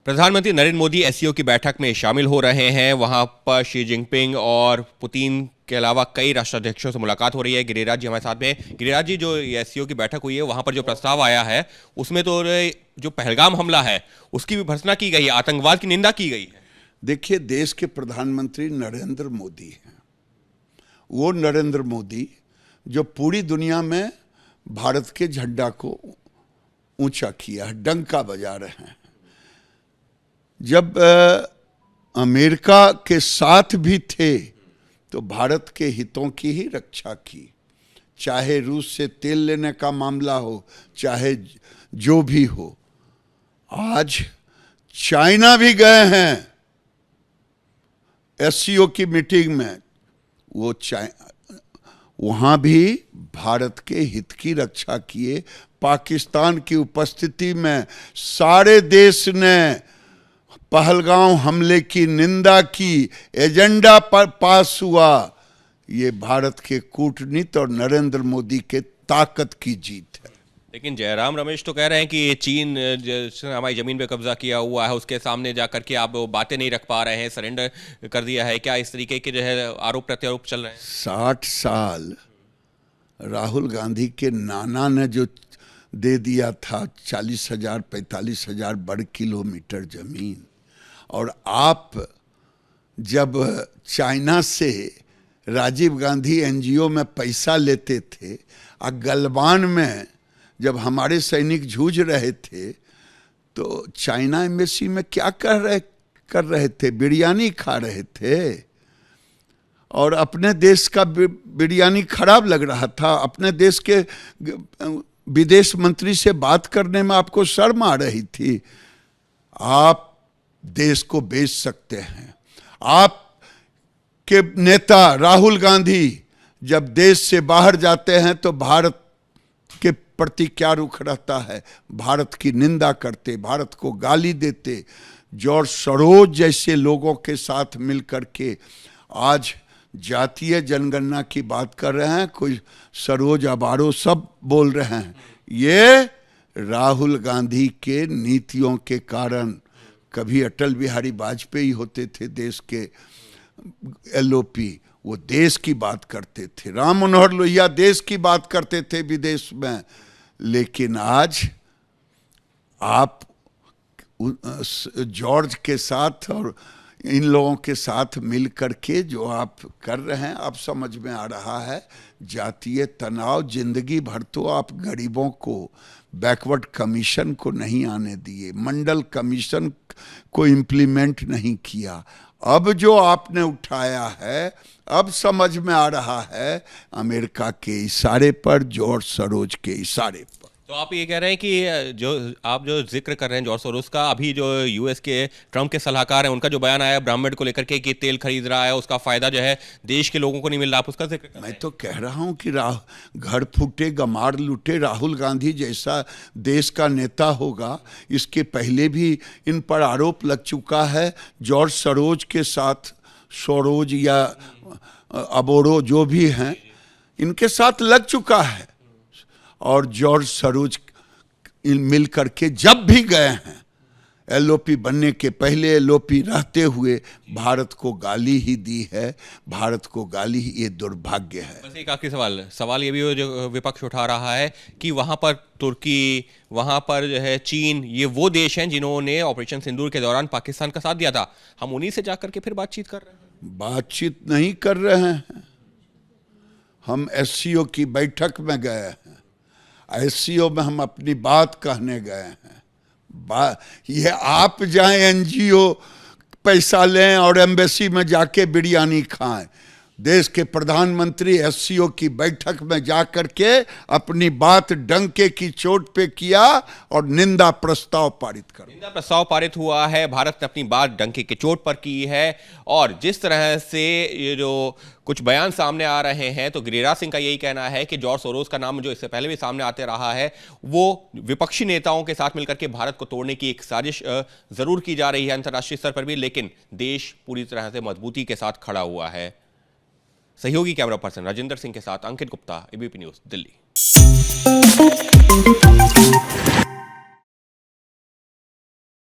प्रधानमंत्री नरेंद्र मोदी एससीओ की बैठक में शामिल हो रहे हैं। वहां पर शी जिनपिंग और पुतिन के अलावा कई राष्ट्राध्यक्षों से मुलाकात हो रही है। गिरिराज जी हमारे साथ में। गिरिराज जी, जो एससीओ की बैठक हुई है वहां पर जो प्रस्ताव आया है उसमें तो जो पहलगाम हमला है उसकी भी भर्त्सना की गई है, आतंकवाद की निंदा की गई है। देखिए, देश के प्रधानमंत्री नरेंद्र मोदी हैं। वो नरेंद्र मोदी जो पूरी दुनिया में भारत के झंडा को ऊंचा किया है, डंका बजा रहे हैं। जब अमेरिका के साथ भी थे तो भारत के हितों की ही रक्षा की, चाहे रूस से तेल लेने का मामला हो, चाहे जो भी हो। आज चाइना भी गए हैं एससीओ की मीटिंग में। वो वहां भी भारत के हित की रक्षा किए। पाकिस्तान की उपस्थिति में सारे देश ने पहलगाम हमले की निंदा की, एजेंडा पर पास हुआ। ये भारत के कूटनीति और नरेंद्र मोदी के ताकत की जीत है। लेकिन जयराम रमेश तो कह रहे हैं कि चीन जिसने हमारी जमीन पे कब्जा किया हुआ है उसके सामने जाकर के आप बातें नहीं रख पा रहे हैं, सरेंडर कर दिया है। क्या इस तरीके के जो है आरोप प्रत्यारोप चल रहे हैं? 60 साल राहुल गांधी के नाना ने जो दे दिया था, 40,000 45,000 वर्ग किलोमीटर जमीन, और आप जब चाइना से राजीव गांधी एनजीओ में पैसा लेते थे, और गलवान में जब हमारे सैनिक जूझ रहे थे तो चाइना एम्बेसी में क्या कर रहे थे? बिरयानी खा रहे थे। और अपने देश का बिरयानी खराब लग रहा था। अपने देश के विदेश मंत्री से बात करने में आपको शर्म आ रही थी। आप देश को बेच सकते हैं। आप के नेता राहुल गांधी जब देश से बाहर जाते हैं तो भारत के प्रति क्या रुख रहता है? भारत की निंदा करते, भारत को गाली देते। जॉर्ज सरोज जैसे लोगों के साथ मिलकर के आज जातीय जनगणना की बात कर रहे हैं। कोई सरोज अबारो सब बोल रहे हैं। ये राहुल गांधी के नीतियों के कारण। कभी अटल बिहारी वाजपेयी होते थे देश के एलओपी, वो देश की बात करते थे। राम मनोहर लोहिया देश की बात करते थे विदेश में। लेकिन आज आप जॉर्ज के साथ और इन लोगों के साथ मिल करके जो आप कर रहे हैं, आप समझ में आ रहा है। जातीय तनाव जिंदगी भर तो आप गरीबों को, बैकवर्ड कमीशन को नहीं आने दिए, मंडल कमीशन को इम्प्लीमेंट नहीं किया। अब जो आपने उठाया है, अब समझ में आ रहा है, अमेरिका के इशारे पर, जॉर्ज सरोज के इशारे पर। तो आप ये कह रहे हैं कि जो जिक्र कर रहे हैं जॉर्ज सोरोस का, अभी जो यूएस के ट्रंप के सलाहकार हैं उनका जो बयान आया ब्राह्मण को लेकर के कि तेल खरीद रहा है, उसका फायदा जो है देश के लोगों को नहीं मिल रहा, आप उसका जिक्र कर रहे हैं? मैं तो कह रहा हूं कि घर फूटे गमार लूटे। राहुल गांधी जैसा देश का नेता होगा। इसके पहले भी इन पर आरोप लग चुका है। जॉर्ज सरोज के साथ, सोरोज या अबोरो जो भी हैं, इनके साथ लग चुका है। और जॉर्ज सरोज मिल करके जब भी गए हैं, एलओपी बनने के पहले, एलओपी रहते हुए भारत को गाली ही दी है। भारत को गाली ही, ये दुर्भाग्य है। बस एक आखिरी सवाल ये भी जो विपक्ष उठा रहा है कि वहां पर तुर्की, वहां पर जो है चीन, ये वो देश हैं जिन्होंने ऑपरेशन सिंदूर के दौरान पाकिस्तान का साथ दिया था। हम उन्हीं से जाकर के फिर बातचीत कर रहे हैं? बातचीत नहीं कर रहे हैं। हम एससीओ की बैठक में गए हैं। एससीओ में हम अपनी बात कहने गए हैं। ये आप जाएं एनजीओ पैसा लें और एम्बेसी में जाके बिरयानी खाएं। देश के प्रधानमंत्री एससीओ की बैठक में जाकर के अपनी बात डंके की चोट पे किया और निंदा प्रस्ताव पारित कर। निंदा प्रस्ताव पारित हुआ है। भारत ने अपनी बात डंके की चोट पर की है। और जिस तरह से ये जो कुछ बयान सामने आ रहे हैं, तो गिरिराज सिंह का यही कहना है कि जॉर्ज सोरोस का नाम जो इससे पहले भी सामने आते रहा है, वो विपक्षी नेताओं के साथ मिलकर के भारत को तोड़ने की एक साजिश जरूर की जा रही है अंतर्राष्ट्रीय स्तर पर भी, लेकिन देश पूरी तरह से मजबूती के साथ खड़ा हुआ है। सहयोगी कैमरा पर्सन राजेंद्र सिंह के साथ अंकित गुप्ता, एबीपी न्यूज, दिल्ली।